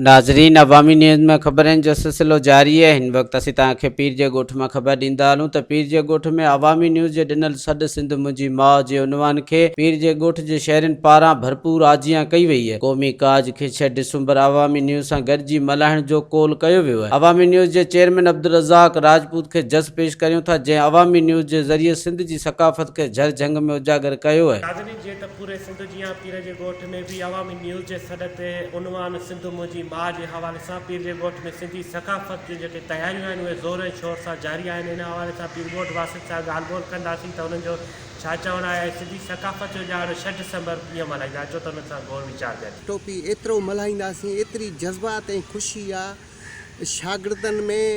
नाज़रीन, अवामी न्यूज़ में ख़बरनि जो सिलसिलो जारी है। हिन वक्त असीं तव्हांखे पीर जे ॻोठ में ख़बर ॾींदा हलूं त पीर जे ॻोठ में अवामी न्यूज़ जे ॾिनल सॾ सिंध मुंहिंजी माउ जे उनवान खे पीर जे ॻोठ जे शहरनि पारां भरपूर आजियां कई वई है। क़ौमी काज खे 6 डिसंबर अवामी न्यूज़ सां गॾिजी मल्हाइण जो कोल कयो वियो आहे। अवामी न्यूज़ जे चेयरमैन अब्दुल रज़ाक राजपूत खे जस पेश करियूं था, जंहिं अवामी न्यूज़ जे ज़रिए सिंध जी सकाफ़त खे झर झंग में उजागर कयो है। नाज़रीन, जे त पूरे सिंध जी पीर जे ॻोठ में भी अवामी न्यूज़ जे सॾ ते उनवान सिंध मुंहिंजी माउ जे हवाले सां पीर जे ॻोठ में सिंधी सकाफ़त जूं जेके तयारियूं आहिनि उहे ज़ोर ऐं शोर सां जारी आहिनि। इन हवाले सां पीर ॻोठ वासियुनि सां ॻाल्हि ॿोल कंदासीं त उन्हनि जो छा चवणु आहे। सिंधी सकाफ़त जो ॼाण 6 डिसंबर कीअं मल्हाईंदा, अचो त उन्हनि सां गौर वीचार कयो। टोपी एतिरो मल्हाईंदासीं, एतिरी जज़्बात ऐं ख़ुशी आहे शागिर्दनि में,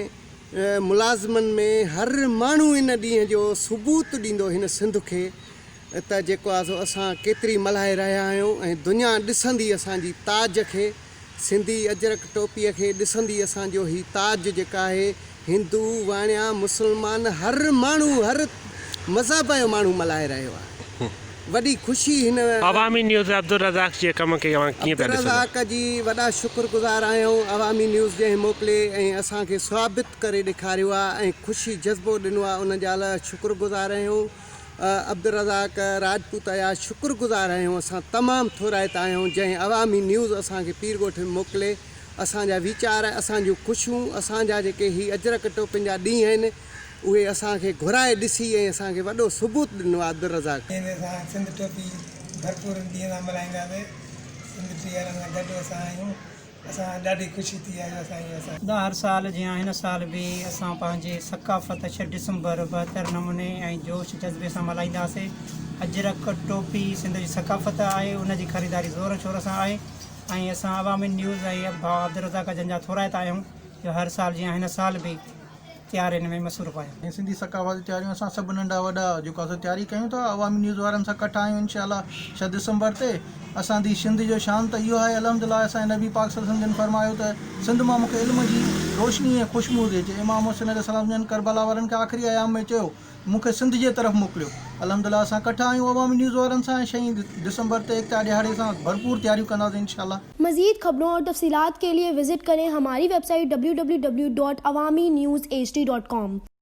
मुलाज़िमनि में, हर माण्हू इन ॾींहं जो सबूत ॾींदो हिन सिंध खे त जेको आहे सो असां केतिरी मल्हाए रहिया आहियूं ऐं दुनिया ॾिसंदी असांजी ताज खे, सिंधी अजरक टोपीअ खे ॾिसंदी असांजो ही ताज जेका आहे। हिंदू वाणिया मुस्लमान हर माण्हू, हर मज़हब जो माण्हू मल्हाए रहियो आहे। वॾी ख़ुशी हिन अवामी न्यूज़ अब्दुल रज़ाक जे कम खे अब्दुल रज़ाक जी वॾा शुक्रगुज़ार आहियूं। अवामी न्यूज़ जंहिं मोकिले ऐं असांखे साबित करे ॾेखारियो आहे ऐं ख़ुशी जज़्बो ॾिनो आहे, उन जा शुक्रगुज़ार आहियूं। अब्दुल रज़ाक राजपूत जा शुक्रगुज़ार आहियूं। असां तमामु थोराइता आहियूं जंहिं अवामी न्यूज़ असांखे पीर ॻोठ में मोकिले। असांजा वीचार, असांजूं ख़ुशियूं, असांजा जेके ही अजरक टोपियुनि जा ॾींहं आहिनि उहे असांखे घुराए ॾिसी ऐं असांखे वॾो सबूत ॾिनो आहे अब्दुल रज़ाक। सिंध टोपी भरपूर ॾींहं सां मल्हाईंदासीं। सिंध टीहर सां गॾु असां आहियूं। असां ॾाढी ख़ुशी थी आहे असांजी। हर साल जीअं हिन साल बि असां पंहिंजी सकाफ़त 6 डिसंबर 72 नमूने ऐं जोश जज़्बे सां मल्हाईंदासीं। अजरक टोपी सिंध जी सकाफ़त आहे, उनजी ख़रीदारी ज़ोर शोर सां आहे ऐं असां अवामी न्यूज़ ऐं भाउ अब्दुल रज़ाक जंहिंजा थोराइता आहियूं जो हर साल जीअं हिन साल बि तयारियुनि में मसरूफ़ आहियूं। सिंधी सकाफ़त तयारियूं असां सभु नंढा वॾा जेको असां तयारी कयूं था अवामी न्यूज़ वारनि सां कठा आहियूं इंशाअल्लाह 6 डिसंबर ते। असांजी सिंध जो शान त इहो आहे अल्हम्दुलिल्लाह, असांजे नबी पाक सल्लल्लाहु अलैहि वसल्लम जन फरमायो त सिंध मां मूंखे इल्म जी रोशनी ऐं ख़ुशबू थी अचे। इमाम हुसैन अलैहिस्सलाम जन करबला वारनि खे आख़िरी आयाम में चयो मूंखे सिंध जे तरफ़ मोकिलियो। अल्हम्दुलिल्लाह असां कठा आहियूं अवामी न्यूज़ वारनि सां। 6 डिसंबर ते एकता ॾियारे सां भरपूर तैयारियूं कंदासीं इंशाअल्लाह। मज़ीद खबरों और तफसीलात के लिए विजिट करें हमारी वेबसाइट www.awamiNewsHD.com।